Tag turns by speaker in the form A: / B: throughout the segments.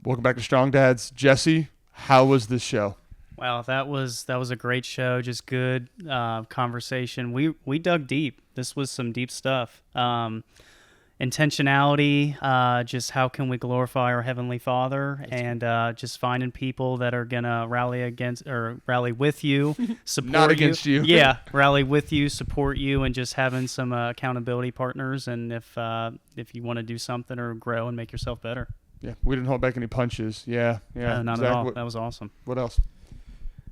A: Welcome back to Strong Dads. Jesse, how was this show?
B: Wow, that was a great show. Just good conversation. We dug deep. This was some deep stuff. Intentionality, just how can we glorify our Heavenly Father, and just finding people that are gonna rally with you, support
A: Not against you.
B: Yeah, rally with you, support you, and just having some accountability partners. And if you want to do something or grow and make yourself better.
A: Yeah, we didn't hold back any punches. Yeah.
B: Not
A: Zach,
B: at all. That was awesome.
A: What else?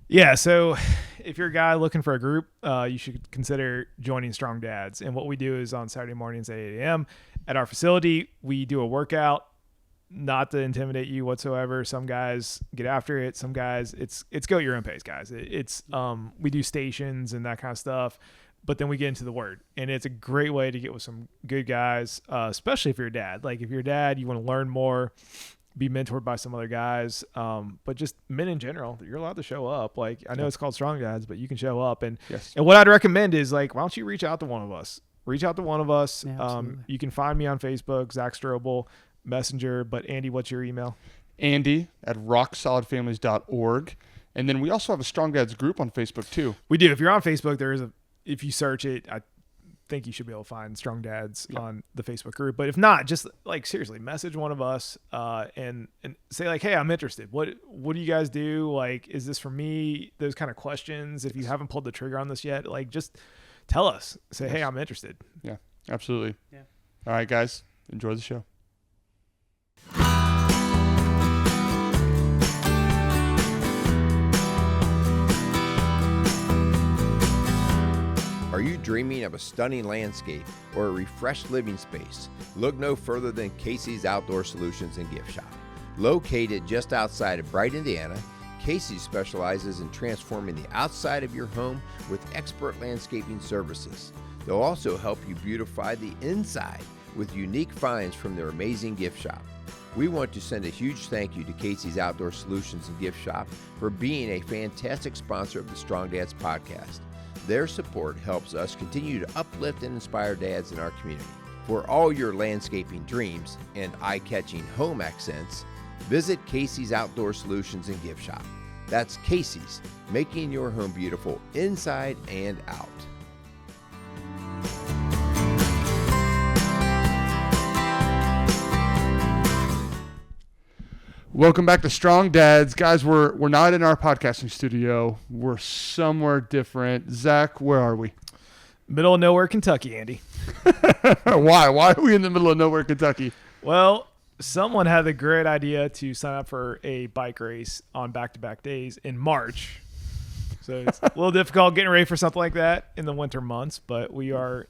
C: Yeah, so if you're a guy looking for a group, you should consider joining Strong Dads. And what we do is on Saturday mornings at 8 a.m. at our facility, we do a workout, not to intimidate you whatsoever. Some guys get after it. Some guys, it's go at your own pace, guys. We do stations and that kind of stuff, but then we get into the word. And it's a great way to get with some good guys, especially if you're a dad. Like if you're a dad, you want to learn more, be mentored by some other guys, but just men in general, you're allowed to show up. Like I know it's called Strong Dads, but you can show up. And and what I'd recommend is like, why don't you reach out to one of us?
B: Yeah,
C: You can find me on Facebook, Zac Strobl, Messenger. But Andy, what's your email?
A: Andy@rocksolidfamilies.org. And then we also have a Strong Dads group on Facebook too.
C: We do. If you're on Facebook, if you search it, I think you should be able to find Strong Dads on the Facebook group. But if not, just like seriously message one of us and say like, hey, I'm interested. What do you guys do? Like, is this for me? Those kind of questions. If you haven't pulled the trigger on this yet, like just tell us. Say, hey, I'm interested.
A: Yeah, absolutely.
B: Yeah.
A: All right, guys, enjoy the show.
D: Are you dreaming of a stunning landscape or a refreshed living space? Look no further than Casey's Outdoor Solutions and Gift Shop. Located just outside of Bright, Indiana, Casey's specializes in transforming the outside of your home with expert landscaping services. They'll also help you beautify the inside with unique finds from their amazing gift shop. We want to send a huge thank you to Casey's Outdoor Solutions and Gift Shop for being a fantastic sponsor of the Strong Dads podcast. Their support helps us continue to uplift and inspire dads in our community. For all your landscaping dreams and eye-catching home accents, visit Casey's Outdoor Solutions and Gift Shop. That's Casey's, making your home beautiful inside and out.
A: Welcome back to Strong Dads. Guys, we're not in our podcasting studio. We're somewhere different. Zach, where are we?
C: Middle of nowhere, Kentucky, Andy.
A: Why? Why are we in the middle of nowhere, Kentucky?
C: Well, someone had the great idea to sign up for a bike race on back-to-back days in March. So it's a little difficult getting ready for something like that in the winter months, but we are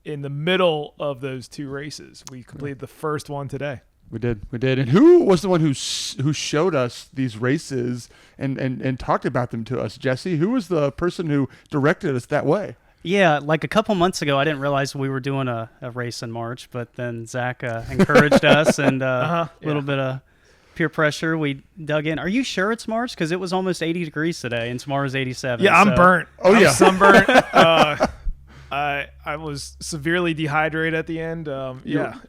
C: in the middle of those two races. We completed the first one today.
A: We did. And who was the one who showed us these races and talked about them to us? Jesse, who was the person who directed us that way?
B: Yeah, like a couple months ago, I didn't realize we were doing a race in March, but then Zach encouraged us and a little bit of peer pressure. We dug in. Are you sure it's March? Because it was almost 80 degrees today, and tomorrow's 87.
C: Yeah, I'm burnt.
A: Oh, yeah.
C: I'm sunburnt. I was severely dehydrated at the end. It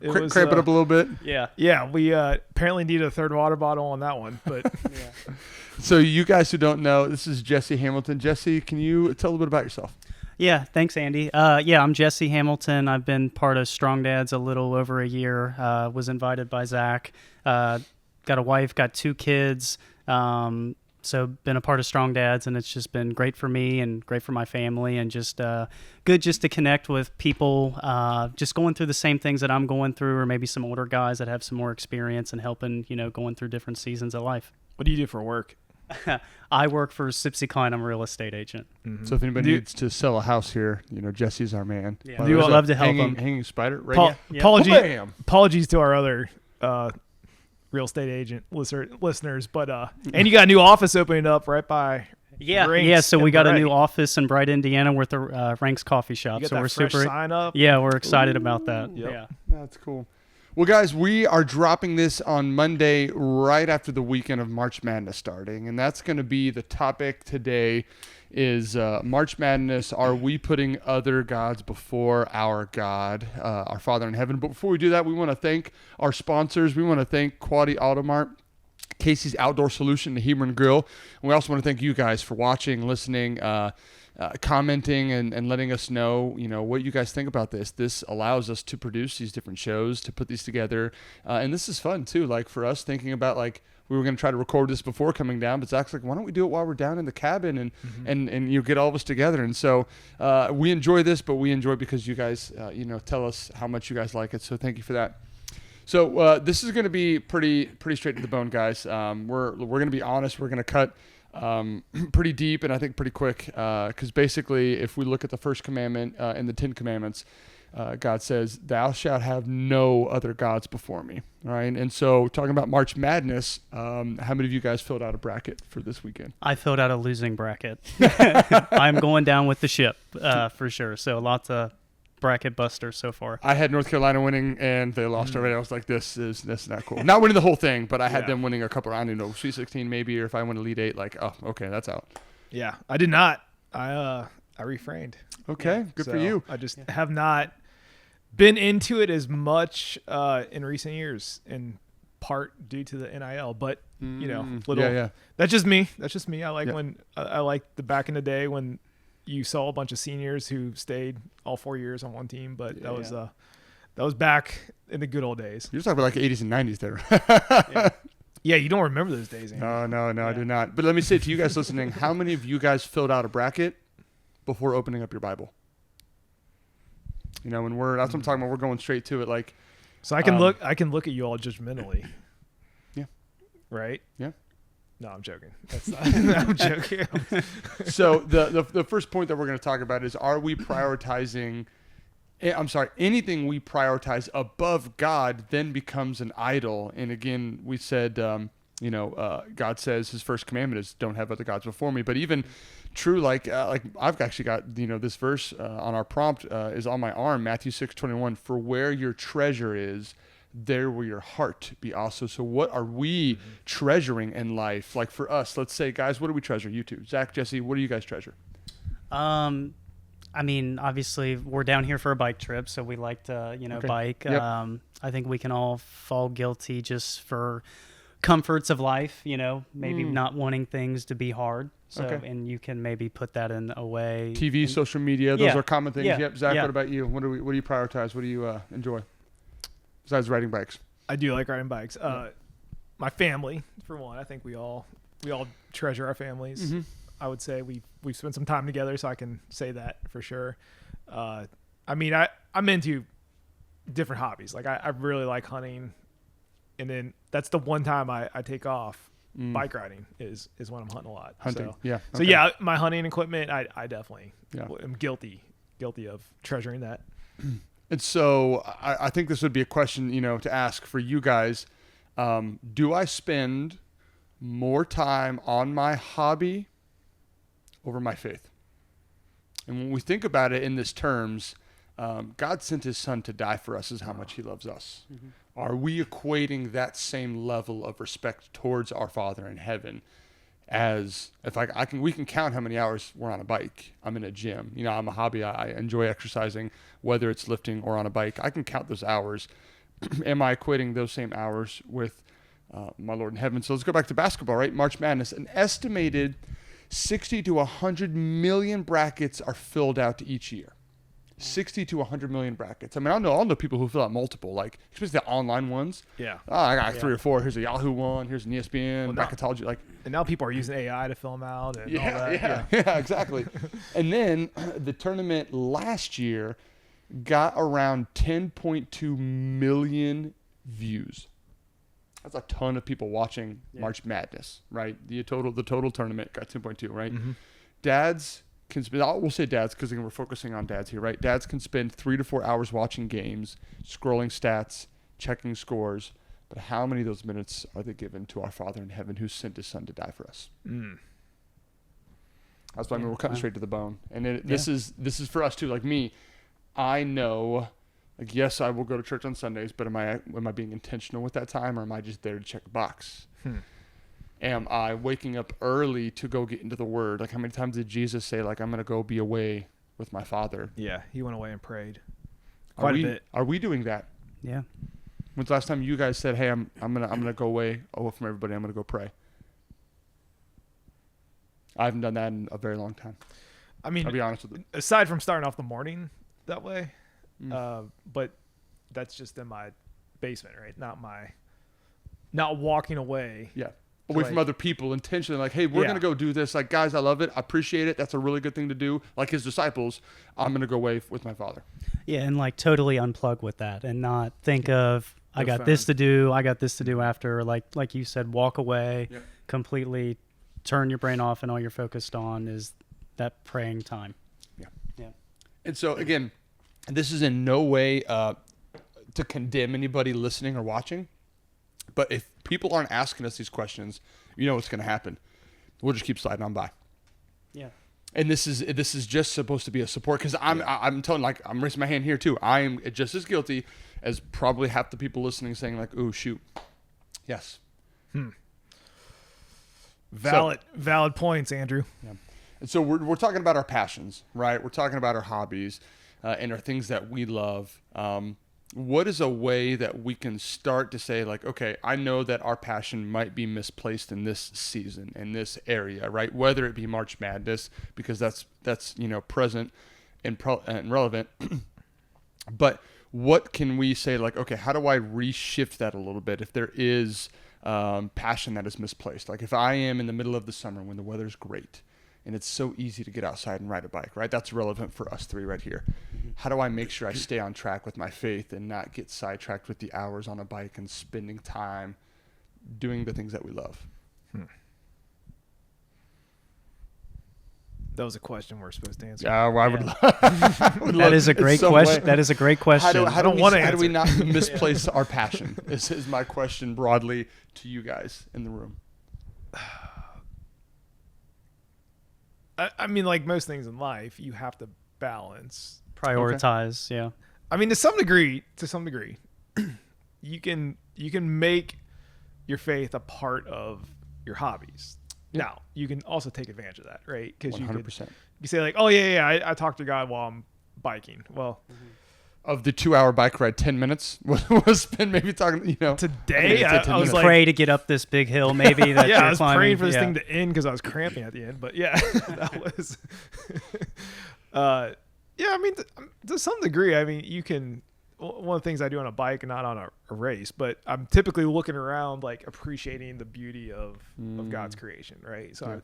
C: was
A: cramp it up a little bit.
B: Yeah.
C: We apparently need a third water bottle on that one. But
B: Yeah.
A: So you guys who don't know, this is Jesse Hamilton. Jesse, can you tell a little bit about yourself?
B: Yeah, thanks, Andy. I'm Jesse Hamilton. I've been part of Strong Dads a little over a year. Was invited by Zach. Got a wife, got 2 kids. So been a part of Strong Dads, and it's just been great for me and great for my family, and just good just to connect with people just going through the same things that I'm going through, or maybe some older guys that have some more experience and helping, going through different seasons of life.
C: What do you do for work?
B: I work for Sipsey Klein. I'm a real estate agent.
C: Mm-hmm.
A: So if anybody needs to sell a house here, Jesse's our man.
B: Yeah. I'd love to help them.
A: Hanging spider right
C: Apologies to our other real estate agent listeners, but and you got a new office opening up right by Ranks.
B: So we got a new office in Bright, Indiana, with the Ranks Coffee Shop.
C: You got
B: so
C: that
B: we're
C: fresh
B: super
C: sign up.
B: Yeah, we're excited about that.
C: Yep.
B: Yeah,
A: that's cool. Well, guys, we are dropping this on Monday right after the weekend of March Madness starting, and that's going to be the topic today. Is March Madness, are we putting other gods before our God, our Father in heaven? But before we do that, we want to thank our sponsors. We want to thank Quality Automart. Casey's Outdoor Solution, the Hebron Grill. And we also want to thank you guys for watching, listening, commenting, and letting us know, what you guys think about this. This allows us to produce these different shows, to put these together. And this is fun too. Like for us, thinking about we were going to try to record this before coming down, but Zach's like, why don't we do it while we're down in the cabin and you get all of us together. And so we enjoy this, but we enjoy because you guys, tell us how much you guys like it. So thank you for that. So this is going to be pretty straight to the bone, guys. We're going to be honest. We're going to cut pretty deep and I think pretty quick because basically if we look at the first commandment in the 10 Commandments, God says, thou shalt have no other gods before me. All right. And so talking about March Madness, how many of you guys filled out a bracket for this weekend?
B: I filled out a losing bracket. I'm going down with the ship for sure. So lots of bracket busters so far.
A: I had North Carolina winning and they lost already. I was like, this is not cool. Not winning the whole thing, but I had them winning a couple. I don't know, Sweet 16 maybe, or if I win Elite 8, oh, okay, that's out.
C: Yeah, I did not. I refrained.
A: Okay, good for you.
C: I just have not been into it as much in recent years, in part due to the NIL. But that's just me. I like when I like the back in the day when you saw a bunch of seniors who stayed all 4 years on one team. But that was back in the good old days.
A: You're talking about 80s and 90s there.
C: Yeah, you don't remember those days.
A: No, I do not. But let me say to you guys listening, how many of you guys filled out a bracket before opening up your Bible? That's what I'm talking about. We're going straight to it.
C: So I can look at you all judgmentally.
A: Yeah.
C: Right?
A: Yeah.
C: No, I'm joking. That's not, I'm joking.
A: So the first point that we're going to talk about is, are we prioritizing, anything we prioritize above God then becomes an idol. And again, we said, God says his first commandment is don't have other gods before me. But even true, I've actually got, this verse on our prompt is on my arm, Matthew 6:21, for where your treasure is, there will your heart be also. So what are we treasuring in life? Like for us, let's say, guys, what do we treasure? You two, Zach, Jesse, what do you guys treasure?
B: Obviously we're down here for a bike trip, so we like to, bike.
A: Yep.
B: I think we can all fall guilty just for comforts of life, maybe not wanting things to be hard. So, and you can maybe put that in a way.
A: TV, social media, those are common things.
B: Yeah.
A: Yep. Zach, what about you? What do you prioritize? What do you enjoy? Besides riding bikes.
C: I do like riding bikes. My family, for one. I think we all treasure our families. Mm-hmm. I would say we've spent some time together, so I can say that for sure. I'm into different hobbies. I really like hunting, and then that's the one time I take off. Bike riding is when I'm hunting a lot.
A: Hunting,
C: so,
A: yeah.
C: So yeah, my hunting equipment, I definitely am guilty of treasuring that.
A: And so I think this would be a question, to ask for you guys. Do I spend more time on my hobby over my faith? And when we think about it in this terms, God sent his son to die for us is how much he loves us. Mm-hmm. Are we equating that same level of respect towards our Father in heaven as if we can count how many hours we're on a bike? I'm in a gym. I'm a hobby. I enjoy exercising, whether it's lifting or on a bike. I can count those hours. Am I equating those same hours with my Lord in heaven? So let's go back to basketball, right? March Madness. An estimated 60 to 100 million brackets are filled out each year. 60 to 100 million brackets. I'll know people who fill out multiple, especially the online ones.
C: Yeah.
A: I got 3 or 4. Here's a Yahoo one. Here's an ESPN, bracketology.
C: And now people are using AI to fill them out and all that.
A: Yeah, exactly. And then the tournament last year got around 10.2 million views. That's a ton of people watching March Madness, right? The total tournament got 10.2, right? Mm-hmm. Dads can spend, we'll say dads because we're focusing on dads here, right? Dads can spend 3 to 4 hours watching games, scrolling stats, checking scores. But how many of those minutes are they given to our Father in heaven who sent his son to die for us? That's why we're cutting straight to the bone. And this is for us too. Like me, I know, yes, I will go to church on Sundays, but am I being intentional with that time, or am I just there to check a box? Am I waking up early to go get into the Word? How many times did Jesus say, I'm going to go be away with my Father?
C: Yeah, he went away and prayed.
A: Quite a bit. Are we doing that?
B: Yeah.
A: When's the last time you guys said, "Hey, I'm gonna go away from everybody. I'm gonna go pray"? I haven't done that in a very long time.
C: I mean,
A: I'll be honest with you.
C: aside from starting off the morning that way, but that's just in my basement, right? Not walking away.
A: Yeah. Away from other people intentionally, like, hey, we're going to go do this. Like, guys, I love it. I appreciate it. That's a really good thing to do. Like his disciples, I'm going to go away with my Father.
B: Yeah, and like totally unplug with that and not think of, I got this to do, I got this to do after. Like you said, walk away, completely turn your brain off, and all you're focused on is that praying time. Yeah.
A: And so, again, this is in no way to condemn anybody listening or watching. But if people aren't asking us these questions, you know what's going to happen. We'll just keep sliding on by.
B: Yeah.
A: And this is just supposed to be a support, because I'm telling, like, I'm raising my hand here too. I am just as guilty as probably half the people listening, saying like, "Ooh, shoot, yes."
C: Valid points, Andrew.
A: Yeah. And so we're talking about our passions, right? We're talking about our hobbies and our things that we love. What is a way that we can start to say, like, okay, I know that our passion might be misplaced in this season, in this area, right? Whether it be March Madness, because that's present and relevant. But what can we say, like, okay, how do I reshift that a little bit if there is passion that is misplaced? Like if I am in the middle of the summer when the weather's great and it's so easy to get outside and ride a bike, right? That's relevant for us three right here. How do I make sure I stay on track with my faith and not get sidetracked with the hours on a bike and spending time doing the things that we love?
C: That was a question we're supposed to answer.
A: Yeah, well, I would love
B: That is a great question. That is a great question.
A: How do we not misplace our passion? This is my question broadly to you guys in the room.
C: I mean, like most things in life, you have to balance.
B: Prioritize, yeah.
C: I mean, to some degree, you can make your faith a part of your hobbies.
A: Yeah.
C: Now, you can also take advantage of that, right? Because
A: 100%.
C: you say like, oh yeah, I talk to God while I'm biking. Well,
A: of the 2-hour bike ride, 10 minutes was spent maybe talking,
C: today I was like,
B: pray to get up this big hill, maybe. That
C: yeah,
B: you're
C: I was
B: climbing.
C: praying for this thing to end because I was cramping at the end. But yeah, that was. Yeah, I mean, to some degree, I mean, you can. One of the things I do on a bike and not on a race, but I'm typically looking around, like appreciating the beauty of God's creation, right? So,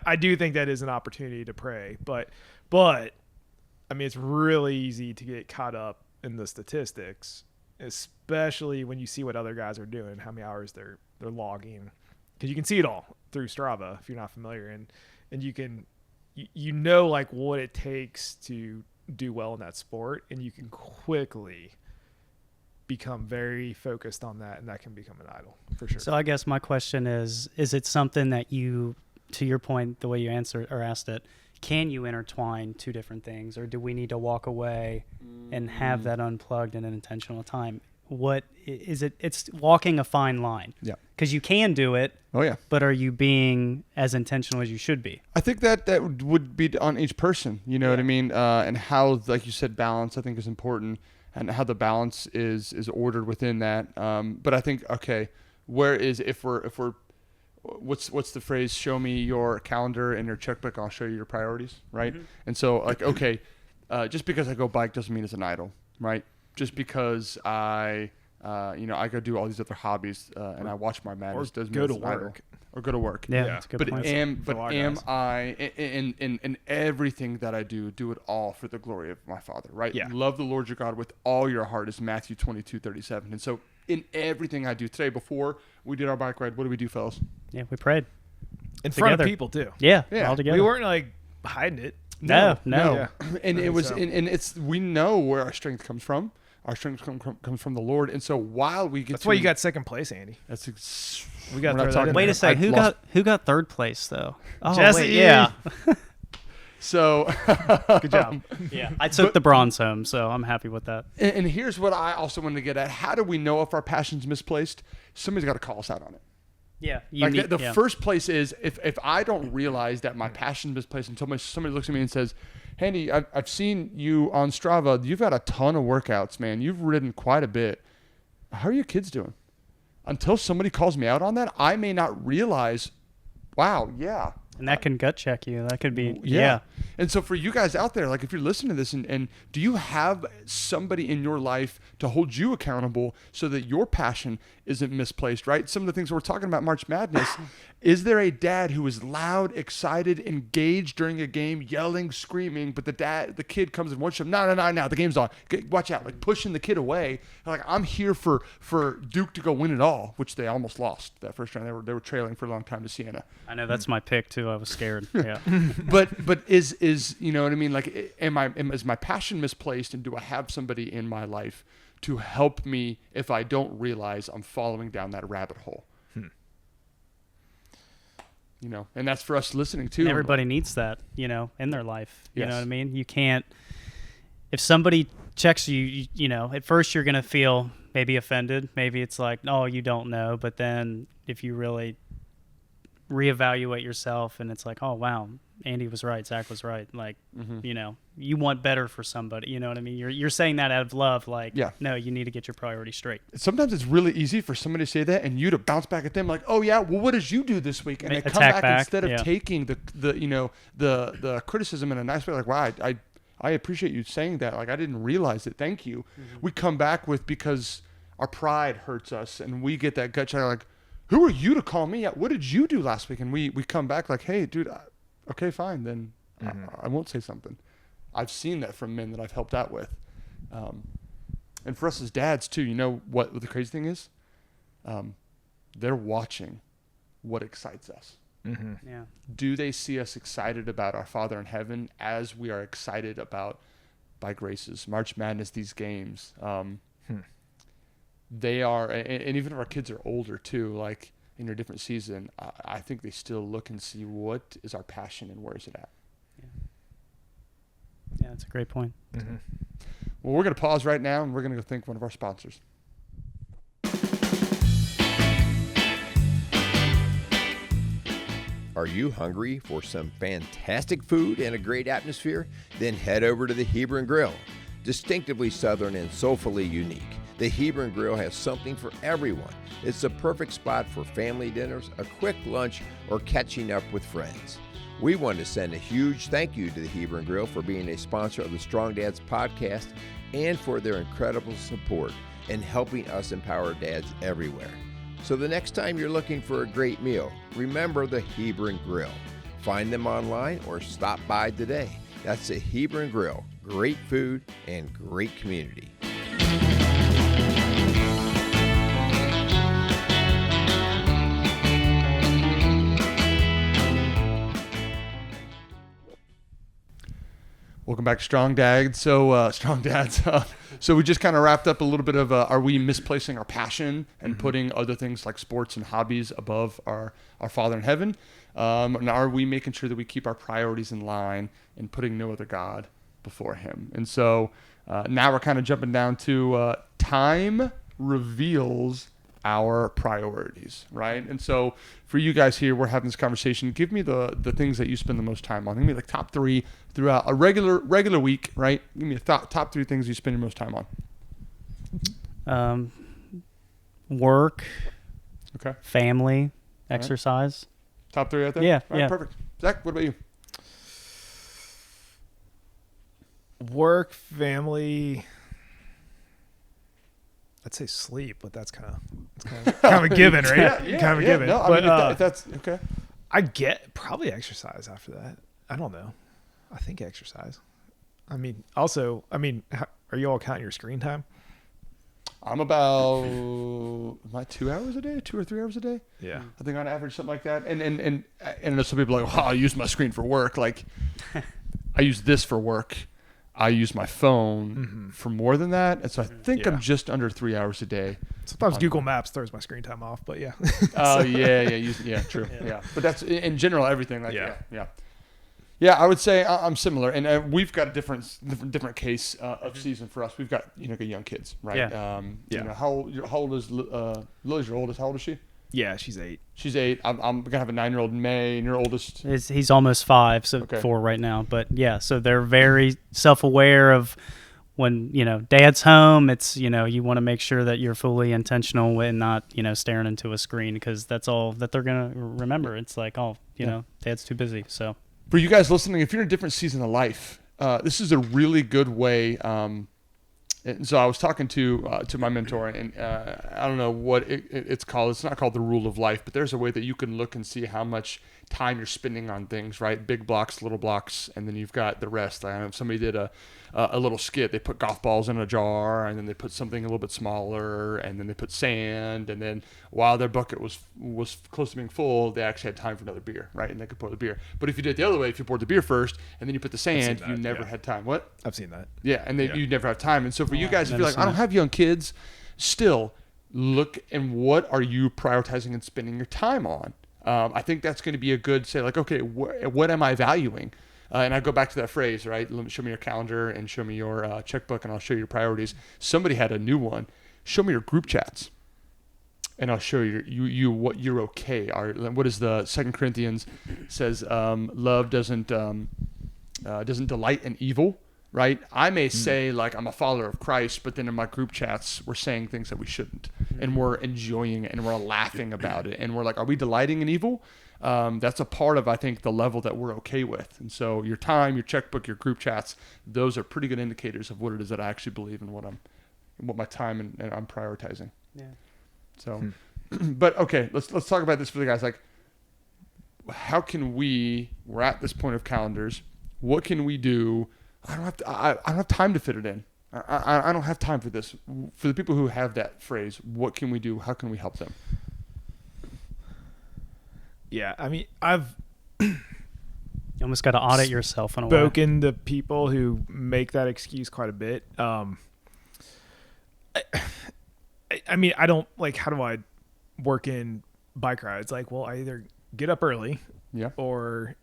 C: I do think that is an opportunity to pray, but I mean, it's really easy to get caught up in the statistics, especially when you see what other guys are doing, how many hours they're logging, because you can see it all through Strava if you're not familiar, and you can, like what it takes to do well in that sport, and you can quickly become very focused on that, and that can become an idol for sure.
B: So I guess my question is it something that you, to your point, the way you answered or asked it, can you intertwine two different things, or do we need to walk away and have that unplugged in an intentional time? What is it? It's walking a fine line.
A: Yeah.
B: Because you can do it.
A: Oh, yeah.
B: But are you being as intentional as you should be?
A: I think that would be on each person, you know what I mean? And how, like you said, balance, I think, is important, and how the balance is ordered within that. But I think, okay, if we're what's the phrase? Show me your calendar and your checkbook, I'll show you your priorities, right? Mm-hmm. And so, like, okay, just because I go bike doesn't mean it's an idol, right? Just because I go do all these other hobbies and I watch my Madness doesn't mean it's an idol. Or go to work.
B: Yeah, that's a good point.
A: Am I in everything that I do it all for the glory of my Father, right?
C: Yeah.
A: Love the Lord your God with all your heart is Matthew 22:37. And so in everything I do today, before we did our bike ride, what do we do, fellas?
B: Yeah, we prayed.
C: In front of people too.
B: Yeah,
A: Yeah.
B: all together.
C: We weren't like hiding it.
B: No.
C: Yeah.
A: And it was, and it's, we know where our strength comes from. Our strength comes from the Lord. And so while we get
C: That's why you got second place, Andy.
A: We got
B: Wait a second. Who got third place though? Oh,
C: Jesse.
B: wait, yeah.
A: So
C: Good job.
B: Yeah. I took the bronze home, so I'm happy with that.
A: And here's what I also wanted to get at. How do we know if our passion's misplaced? Somebody's got to call us out on it.
B: Yeah.
A: The first place is if I don't realize that my passion's misplaced until somebody looks at me and says, Handy, I've seen you on Strava. You've had a ton of workouts, man. You've ridden quite a bit. how are your kids doing? Until somebody calls me out on that, I may not realize, wow, yeah.
B: And that can gut check you. That could be,
A: Yeah. And so for you guys out there, like if you're listening to this and do you have somebody in your life to hold you accountable so that your passion isn't misplaced, right? Some of the things we're talking about March Madness, is there a dad who is loud, excited, engaged during a game, yelling, screaming, but the kid comes and wants him, no, the game's on. Watch out, like pushing the kid away. Like I'm here for Duke to go win it all, which they almost lost that first round. They were trailing for a long time to Siena.
B: I know that's my pick too. I was scared. Yeah.
A: but is you know what I mean? Like, is my passion misplaced, and do I have somebody in my life to help me if I don't realize I'm following down that rabbit hole? You know, and that's for us listening too.
B: And everybody needs that, you know, in their life. You
A: Yes.
B: know what I mean? You can't. If somebody checks you, you know, at first you're gonna feel maybe offended. Maybe it's like, oh, you don't know. But then if you really reevaluate yourself, and it's like, oh wow, Andy was right, Zach was right. Like, you know, you want better for somebody. You know what I mean? You're saying that out of love. Like,
A: Yeah.
B: no, you need to get your priorities straight.
A: Sometimes it's really easy for somebody to say that and you to bounce back at them like, oh yeah, well, what did you do this week? And they come
B: Attack back,
A: instead of
B: yeah.
A: taking the you know the criticism in a nice way, like, wow, I appreciate you saying that. Like, I didn't realize it. Thank you. We come back with, because our pride hurts us, and we get that gut check like, who are you to call me out? What did you do last week? And we come back like, hey, dude, okay, fine, then I won't say something. I've seen that from men that I've helped out with. And for us as dads too, you know what the crazy thing is? They're watching what excites us.
B: Yeah.
A: Do they see us excited about our Father in heaven as we are excited about, by graces, March Madness, these games? They are, and even if our kids are older too, like in a different season, I think they still look and see what is our passion and where is it at.
B: Yeah, that's a great point.
A: Well, we're going to pause right now, and we're going to go thank one of our sponsors.
D: Are you hungry for some fantastic food and a great atmosphere? Then head over to the Hebron Grill. Distinctively Southern and soulfully unique, the Hebron Grill has something for everyone. It's the perfect spot for family dinners, a quick lunch, or catching up with friends. We want to send a huge thank you to the Hebron Grill for being a sponsor of the Strong Dads podcast and for their incredible support in helping us empower dads everywhere. So the next time you're looking for a great meal, remember the Hebron Grill. Find them online or stop by today. That's the Hebron Grill. Great food and great community.
A: Welcome back to Strong Dads. So, so we just kind of wrapped up a little bit of, are we misplacing our passion and putting other things like sports and hobbies above our Father in heaven? And are we making sure that we keep our priorities in line and putting no other God before him? And so now we're kind of jumping down to time reveals our priorities, right? And so for you guys here, we're having this conversation. Give me the things that you spend the most time on. Give me like top 3 throughout a regular week, right? Give me a top 3 things you spend your most time on.
B: Work,
A: Okay.
B: family,
A: right.
B: exercise.
A: Top 3 right there?
B: Yeah,
A: All right,
B: yeah.
A: perfect. Zach, what about you?
C: Work, family. I'd say sleep, but that's kind of a given, right? Kind of a given.
A: No, I
C: but
A: mean, if that's okay.
C: I get probably exercise after that. I don't know. I think exercise. I mean, also, are you all counting your screen time?
A: I'm about, am I 2 hours a day, 2 or 3 hours a day?
C: Yeah.
A: I think on average something like that. And I know some people are like, oh, I use my screen for work. Like, I use this for work. I use my phone for more than that. And so I think I'm just under 3 hours a day.
C: Sometimes Google Maps throws my screen time off, but yeah.
A: Oh, yeah, true. Yeah. But that's in general, everything. Like,
C: Yeah.
A: Yeah, I would say I'm similar. And we've got a different case of season for us. We've got, young kids, right?
B: Yeah.
A: How old is Lily's your oldest? How old is she?
C: Yeah, she's 8.
A: She's 8. I'm going to have a 9-year-old in May, and your oldest?
B: He's almost 5, so
A: Okay.
B: 4 right now. But yeah, so they're very self-aware of when, dad's home, it's, you want to make sure that you're fully intentional and not, staring into a screen, because that's all that they're going to remember. It's like, dad's too busy. So
A: for you guys listening, if you're in a different season of life, this is a really good way. And so I was talking to my mentor, and I don't know what it's called. It's not called the rule of life, but there's a way that you can look and see how much time you're spending on things, right? Big blocks, little blocks, and then you've got the rest. I don't know if somebody did a little skit. They put golf balls in a jar, and then they put something a little bit smaller, and then they put sand, and then while their bucket was close to being full, they actually had time for another beer, right? And they could pour the beer. But if you did it the other way, if you poured the beer first and then you put the sand, you never had time. What?
C: I've seen that.
A: Yeah, and you never have time. And so for you guys, if you're like, I don't have young kids, still look and what are you prioritizing and spending your time on? I think that's going to be a good say, like, okay, what am I valuing? And I go back to that phrase, right? Show me your calendar and show me your checkbook, and I'll show you your priorities. Somebody had a new one. Show me your group chats, and I'll show you what you're okay. What is the 2 Corinthians says? Love doesn't delight in evil, right? I may say like I'm a follower of Christ, but then in my group chats we're saying things that we shouldn't, and we're enjoying it, and we're laughing about it, and we're like, are we delighting in evil? That's a part of, I think, the level that we're okay with. And so your time, your checkbook, your group chats, those are pretty good indicators of what it is that I actually believe in, what my time and I'm prioritizing.
B: Yeah.
A: So, but okay, let's talk about this for the guys. Like, how can we're at this point of calendars. What can we do? I don't have time to fit it in. I don't have time for this. For the people who have that phrase, what can we do? How can we help them?
C: Yeah, I mean, I've
B: you almost got to audit yourself in a way.
C: spoken to people who make that excuse quite a bit. I mean, I don't like, how do I work in bike rides? Like, well, I either get up early, or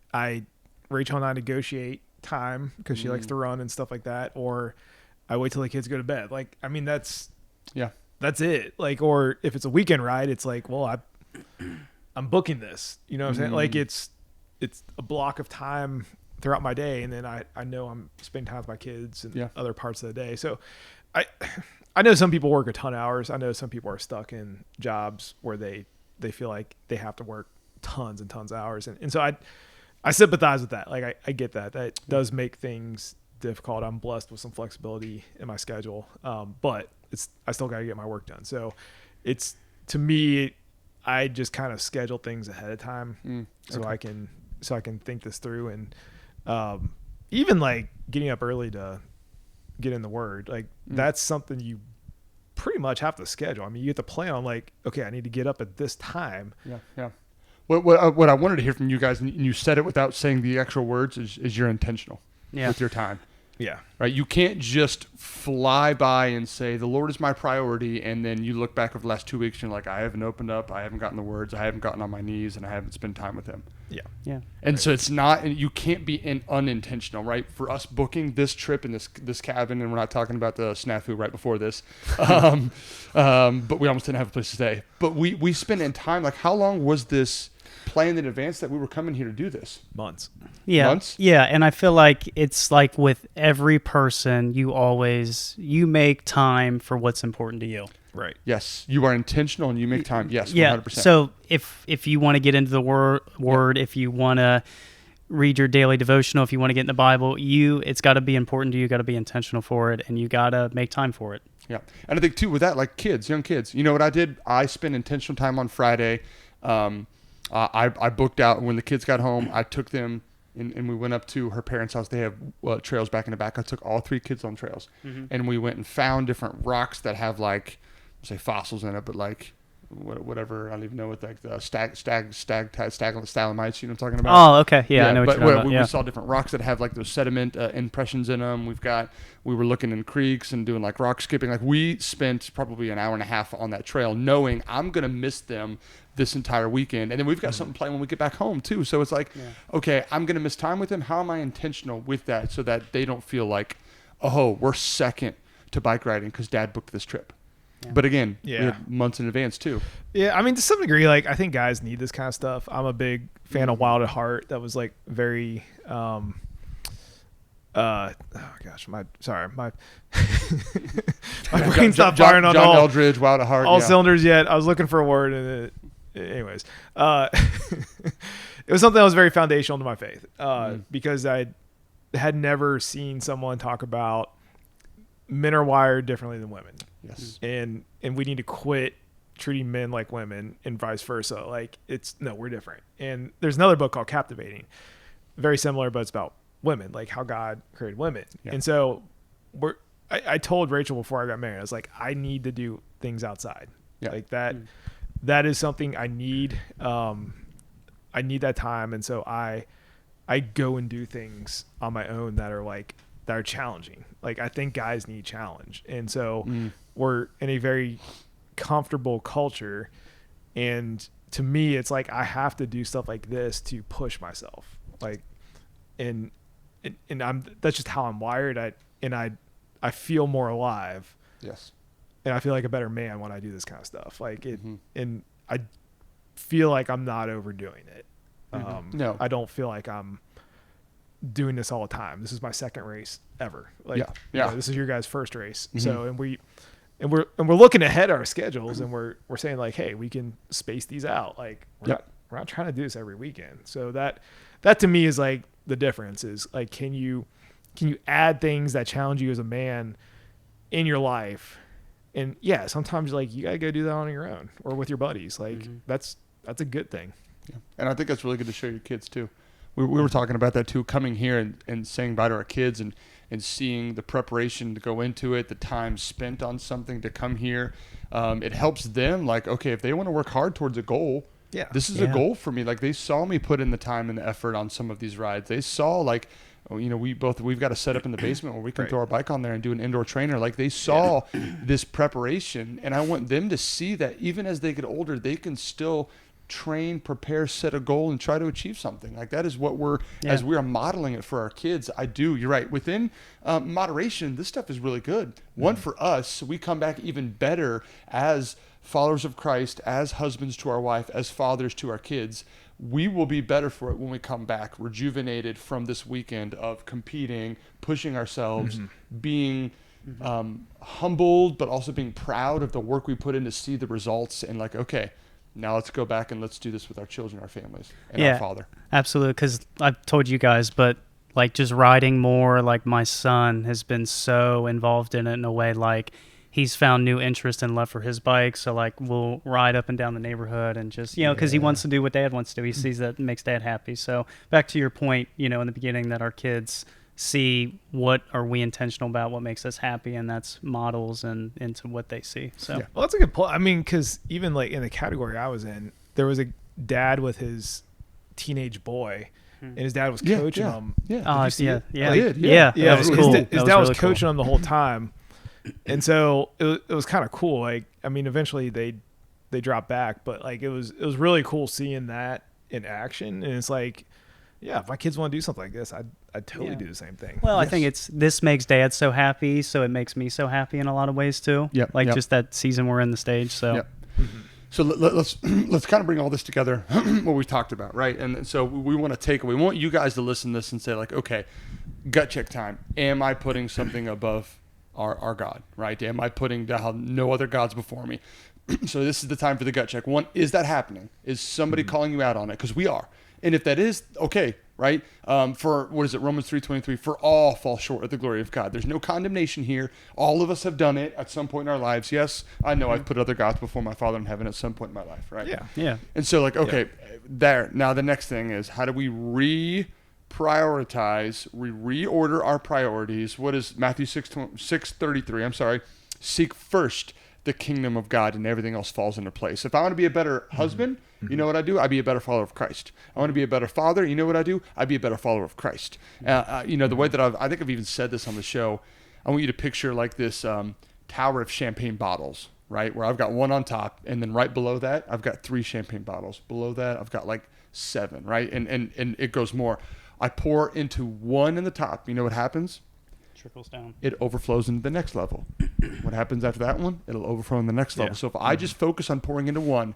C: Rachel and I negotiate time because she likes to run and stuff like that, or I wait till the kids go to bed. Like, I mean, that's it. Like, or if it's a weekend ride, it's like, well, I'm booking this, you know what I'm saying? Like, it's a block of time throughout my day, and then I know I'm spending time with my kids and other parts of the day. So I know some people work a ton of hours. I know some people are stuck in jobs where they feel like they have to work tons and tons of hours. And so I sympathize with that. Like, I get that. That does make things difficult. I'm blessed with some flexibility in my schedule. But I still got to get my work done. So it's, to me, I just kind of schedule things ahead of time so I can think this through. And even like getting up early to get in the Word, like that's something you pretty much have to schedule. I mean, you have to plan on like, okay, I need to get up at this time.
A: Yeah. What I wanted to hear from you guys, and you said it without saying the actual words, is you're intentional with your time.
C: Yeah.
A: Right. You can't just fly by and say the Lord is my priority, and then you look back over the last 2 weeks and you're like, I haven't opened up, I haven't gotten the words, I haven't gotten on my knees, and I haven't spent time with Him.
B: Yeah.
A: And so it's not, you can't be unintentional, right? For us booking this trip in this cabin, and we're not talking about the snafu right before this, but we almost didn't have a place to stay. But we spent in time, like, how long was this planned in advance that we were coming here to do this?
C: Months.
B: Yeah.
A: Months?
B: Yeah. And I feel like it's like with every person, you make time for what's important to you.
C: Right.
A: Yes. You are intentional and you make time. Yes.
B: Yeah.
A: 100%.
B: So if you want to get into the word, if you want to read your daily devotional, if you want to get in the Bible, it's got to be important to you. You got to be intentional for it, and you got to make time for it.
A: Yeah. And I think too, with that, like young kids, you know what I did? I spent intentional time on Friday. I booked out when the kids got home. I took them and we went up to her parents' house. They have trails back in the back. I took all 3 kids on trails, and we went and found different rocks that have like, say fossils in it, but like whatever, I don't even know what, like the stalagmites, you know what I'm talking about?
B: Oh, okay. Yeah, I know what you're talking about.
A: We saw different rocks that have like those sediment impressions in them. We were looking in creeks and doing like rock skipping. Like, we spent probably an hour and a half on that trail knowing I'm going to miss them this entire weekend. And then we've got something planned when we get back home too. So it's like, okay, I'm going to miss time with them. How am I intentional with that so that they don't feel like, oh, we're second to bike riding because Dad booked this trip? Yeah. But again, we have months in advance too.
C: Yeah, I mean, to some degree, like, I think guys need this kind of stuff. I'm a big fan of Wild at Heart. That was like very oh gosh, my brain's not firing on
A: John Eldridge, Wild at Heart,
C: all cylinders yet. I was looking for a word, and anyways, it was something that was very foundational to my faith, because I had never seen someone talk about men are wired differently than women.
A: Yes.
C: And we need to quit treating men like women and vice versa. Like we're different. And there's another book called Captivating, very similar, but it's about women, like how God created women. Yeah. And so I told Rachel before I got married, I was like, I need to do things outside. Yeah. Like that is something I need. I need that time. And so I go and do things on my own that are challenging. Like I think guys need challenge. And so we're in a very comfortable culture. And to me, it's like, I have to do stuff like this to push myself. Like, and that's just how I'm wired. I feel more alive.
A: Yes.
C: And I feel like a better man when I do this kind of stuff. Like and I feel like I'm not overdoing it. No, I don't feel like I'm doing this all the time. This is my second race ever. Like, this is your guys' first race. So, and we're looking ahead at our schedules, and we're saying like, hey, we can space these out. Like, we're not trying to do this every weekend. So that to me is like the difference is like, can you add things that challenge you as a man in your life? And yeah, sometimes like you gotta go do that on your own or with your buddies. Like that's a good thing.
A: Yeah. And I think that's really good to show your kids too. We were talking about that too, coming here and saying bye to our kids and seeing the preparation to go into it, the time spent on something to come here. It helps them like, okay, if they want to work hard towards a goal, this is a goal for me. Like they saw me put in the time and the effort on some of these rides. They saw like, we've got a setup in the basement where we can throw our bike on there and do an indoor trainer. Like they saw this preparation, and I want them to see that even as they get older, they can still train, prepare, set a goal, and try to achieve something. Like that is what as we are modeling it for our kids. You're right. Within moderation, this stuff is really good. One, for us, we come back even better as followers of Christ, as husbands to our wife, as fathers to our kids. We will be better for it when we come back rejuvenated from this weekend of competing, pushing ourselves, being humbled, but also being proud of the work we put in to see the results, and like, okay, now let's go back and let's do this with our children, our families, and our father. Absolutely.
B: Because I've told you guys, but like just riding more, like my son has been so involved in it in a way, like he's found new interest and love for his bike. So like we'll ride up and down the neighborhood and just, because he wants to do what dad wants to do. He sees that makes dad happy. So back to your point, in the beginning, that our kids see what are we intentional about, what makes us happy, and that's models and into what they see. So
C: well, that's a good point. I mean, because even like in the category I was in, there was a dad with his teenage boy, and his dad was coaching him.
B: Yeah,
C: Did you see it?
B: Yeah. That was cool.
C: His dad was coaching him the whole time, and so it was kind of cool. Like, I mean, eventually they dropped back, but like it was really cool seeing that in action, and it's like, yeah, if my kids want to do something like this, I'd totally do the same thing.
B: Well, I think this makes dad so happy, so it makes me so happy in a lot of ways too. Just that season we're in the stage. So,
A: so let's kind of bring all this together, what we talked about, right? And so we want you guys to listen to this and say like, okay, gut check time. Am I putting something above our God, right? Am I putting down no other gods before me? So this is the time for the gut check. One, is that happening? Is somebody calling you out on it? Because we are. And if that is, okay, right? For, what is it, Romans 3:23, for all fall short of the glory of God. There's no condemnation here. All of us have done it at some point in our lives. Yes, I know I've put other gods before my Father in heaven at some point in my life, right?
B: Yeah.
A: And so like, okay, there. Now the next thing is, how do we reorder our priorities? What is Matthew 6:33? Seek first the kingdom of God, and everything else falls into place. If I want to be a better husband, you know what I do? I be a better follower of Christ. I want to be a better father. You know what I do? I be a better follower of Christ. The way that I think I've even said this on the show, I want you to picture like this tower of champagne bottles, right? Where I've got one on top, and then right below that, I've got 3 champagne bottles. Below that, I've got like 7, right? And it goes more. I pour into one in the top. You know what happens?
B: Trickles down.
A: It overflows into the next level. What happens after that one? It'll overflow in the next level. So if I just focus on pouring into one,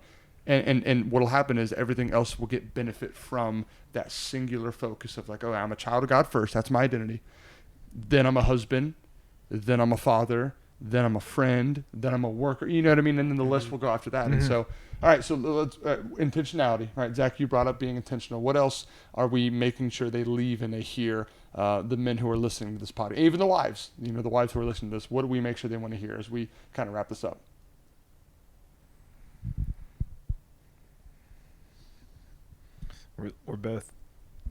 A: and what'll happen is everything else will get benefit from that singular focus of like, oh, I'm a child of God first. That's my identity. then I'm a husband, then I'm a father, then I'm a friend, then I'm a worker. You know what I mean? And then the list will go after that. And so, all right, so let's intentionality. All right, Zach, you brought up being intentional. What else are we making sure they leave and they hear? The men who are listening to this podcast, even the wives, the wives who are listening to this, what do we make sure they want to hear as we kind of wrap this up?
C: We're both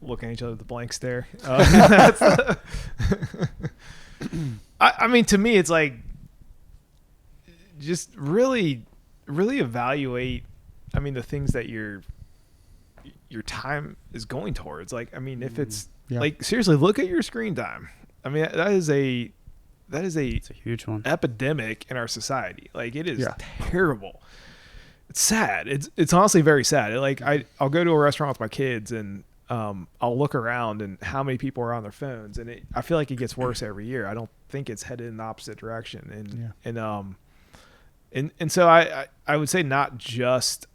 C: looking at each other with the blank stare. I mean, to me, it's like just really, really evaluate. I mean, the things that your time is going towards. Like, I mean, if it's like seriously, look at your screen time. I mean, that is a
B: It's a huge one.
C: epidemic in our society. Like, it is terrible. It's sad. It's honestly very sad. Like, I'll go to a restaurant with my kids and I'll look around and how many people are on their phones, and I feel like it gets worse every year. I don't think it's headed in the opposite direction. And so I would say not just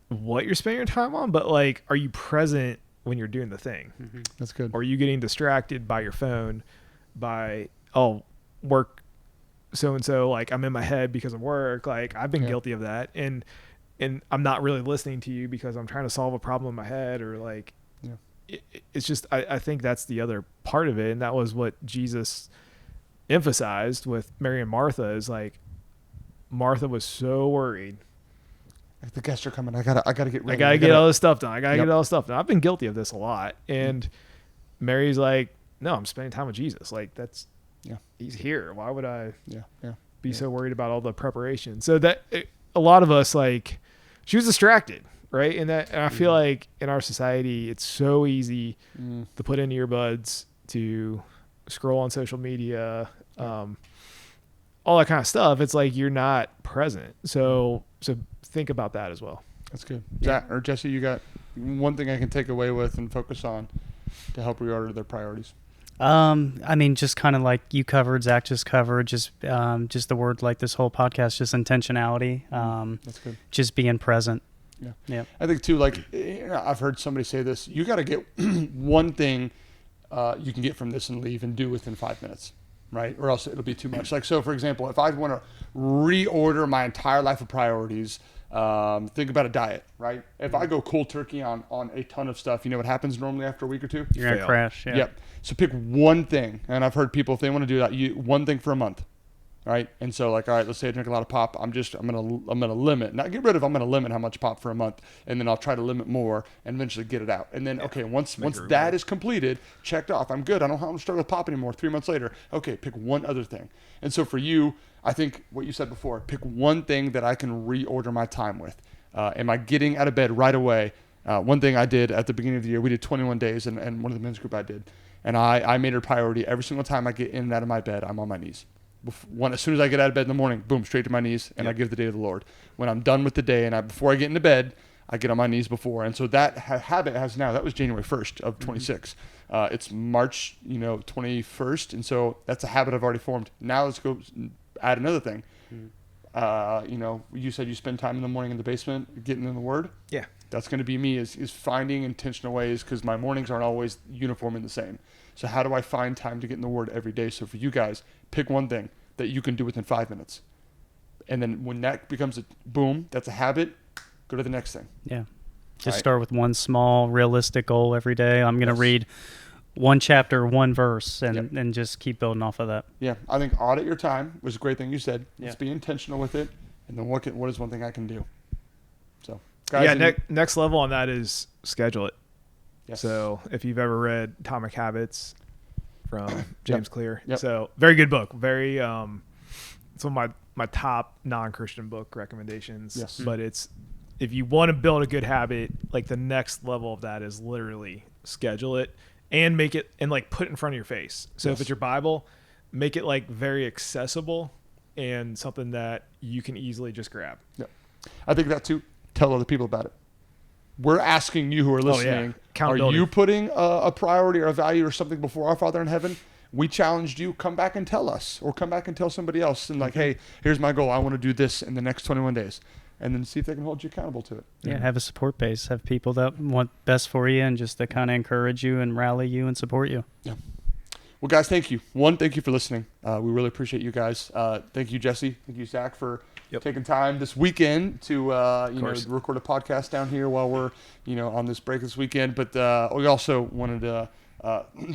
C: what you're spending your time on, but like, are you present when you're doing the thing?
B: Mm-hmm.
A: That's good.
C: Or are you getting distracted by your phone by work so-and-so, like I'm in my head because of work. Like, I've been guilty of that. And I'm not really listening to you because I'm trying to solve a problem in my head, or like, it's just, I think that's the other part of it. And that was what Jesus emphasized with Mary and Martha, is like, Martha was so worried.
A: Like, the guests are coming. I gotta get ready.
C: I gotta get all this stuff done. I gotta get all this stuff done. I've been guilty of this a lot. And Mary's like, no, I'm spending time with Jesus. Like, that's, he's here. Why would I be so worried about all the preparation? So that a lot of us, like, she was distracted, right? And I feel like in our society, it's so easy to put in earbuds, to scroll on social media, all that kind of stuff. It's like you're not present. So think about that as well.
A: That's good. Zach or Jesse, you got one thing I can take away with and focus on to help reorder their priorities?
B: I mean, just kind of like you covered, Zach just covered, just the word, like this whole podcast, just intentionality.
A: That's good.
B: Just being present.
A: Yeah. I think too, like, I've heard somebody say this, you got to get one thing you can get from this and leave and do within 5 minutes, right? Or else it'll be too much. Like, so for example, if I want to reorder my entire life of priorities, think about a diet, right? If I go cold turkey on a ton of stuff, you know what happens normally after a week or two?
B: You're going to crash. Yeah.
A: Yep. So pick one thing. And I've heard people, if they want to do that, one thing for a month, right? And so, like, all right, let's say I drink a lot of pop. I'm going to limit, not get rid of, I'm going to limit how much pop for a month. And then I'll try to limit more and eventually get it out. And then, okay, once that is completed, checked off, I'm good. I don't have to start with pop anymore. 3 months later, okay, pick one other thing. And so for you, I think what you said before, pick one thing that I can reorder my time with. Am I getting out of bed right away? One thing I did at the beginning of the year, we did 21 days, and one of the men's group I did. And I made it a priority. Every single time I get in and out of my bed, I'm on my knees. As soon as I get out of bed in the morning, boom, straight to my knees, and I give the day to the Lord. When I'm done with the day, and before I get into bed, I get on my knees before. And so that habit has now, that was January 1st of 26. It's March, 21st. And so that's a habit I've already formed. Now let's go add another thing. You said you spend time in the morning in the basement getting in the Word. Yeah. That's going to be me, is finding intentional ways, because my mornings aren't always uniform and the same. So how do I find time to get in the Word every day? So for you guys, pick one thing that you can do within 5 minutes. And then when that becomes a boom, that's a habit, go to the next thing.
B: Yeah. Just start with one small, realistic goal every day. I'm going to read one chapter, one verse, and just keep building off of that.
A: Yeah. I think audit your time was a great thing you said. Let's be intentional with it. And then what is one thing I can do? So, guys.
C: Next level on that is schedule it.
A: Yes.
C: So if you've ever read Atomic Habits from James Clear.
A: Yep.
C: So very good book. Very, it's one of my top non-Christian book recommendations.
A: Yes.
C: But if you want to build a good habit, like the next level of that is literally schedule it and make it, and like put it in front of your face. So if it's your Bible, make it like very accessible and something that you can easily just grab.
A: Yep. I think that too. Tell other people about it. We're asking you who are listening, are you putting a priority or a value or something before our Father in heaven? We challenged you, come back and tell us, or come back and tell somebody else, and like, hey, here's my goal. I want to do this in the next 21 days. and then see if they can hold you accountable to it.
B: Yeah, have a support base. Have people that want best for you and just to kind of encourage you and rally you and support you.
A: Yeah. Well, guys, thank you. Thank you for listening. We really appreciate you guys. Thank you, Jesse. Thank you, Zach, for taking time this weekend to record a podcast down here while we're on this break this weekend. But we also wanted to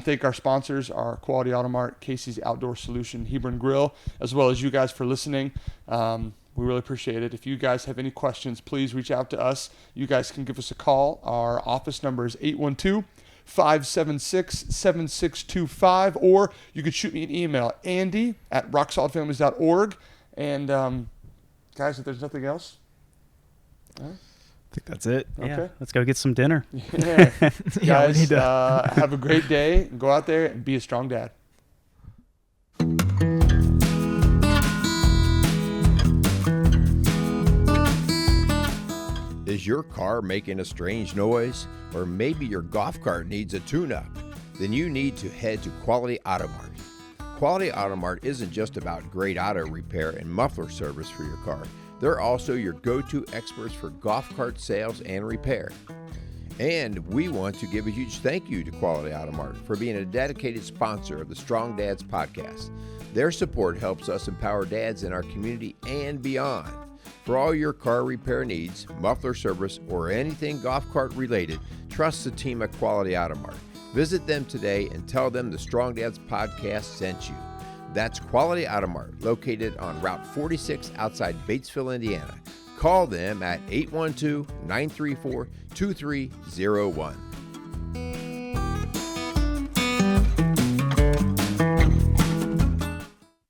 A: thank our sponsors, our Quality Auto Mart, Casey's Outdoor Solution, Hebron Grill, as well as you guys for listening. We really appreciate it. If you guys have any questions, please reach out to us. You guys can give us a call. Our office number is 812-576-7625, or you could shoot me an email, andy@rocksolidfamilies.org. And guys, if there's nothing else,
C: I think that's it.
A: okay.
B: Yeah, let's go get some dinner.
A: Yeah.
C: Yeah, we
A: Guys,
C: need to-
A: have a great day. Go out there and be a strong dad.
D: Is your car making a strange noise? Or maybe your golf cart needs a tune-up? Then you need to head to Quality Auto Mart. Quality Auto Mart isn't just about great auto repair and muffler service for your car. They're also your go-to experts for golf cart sales and repair. And we want to give a huge thank you to Quality Auto Mart for being a dedicated sponsor of the Strong Dads podcast. Their support helps us empower dads in our community and beyond. For all your car repair needs, muffler service, or anything golf cart related, trust the team at Quality Auto Mart. Visit them today and tell them the Strong Dads podcast sent you. That's Quality Auto Mart, located on Route 46 outside Batesville, Indiana. Call them at 812-934-2301.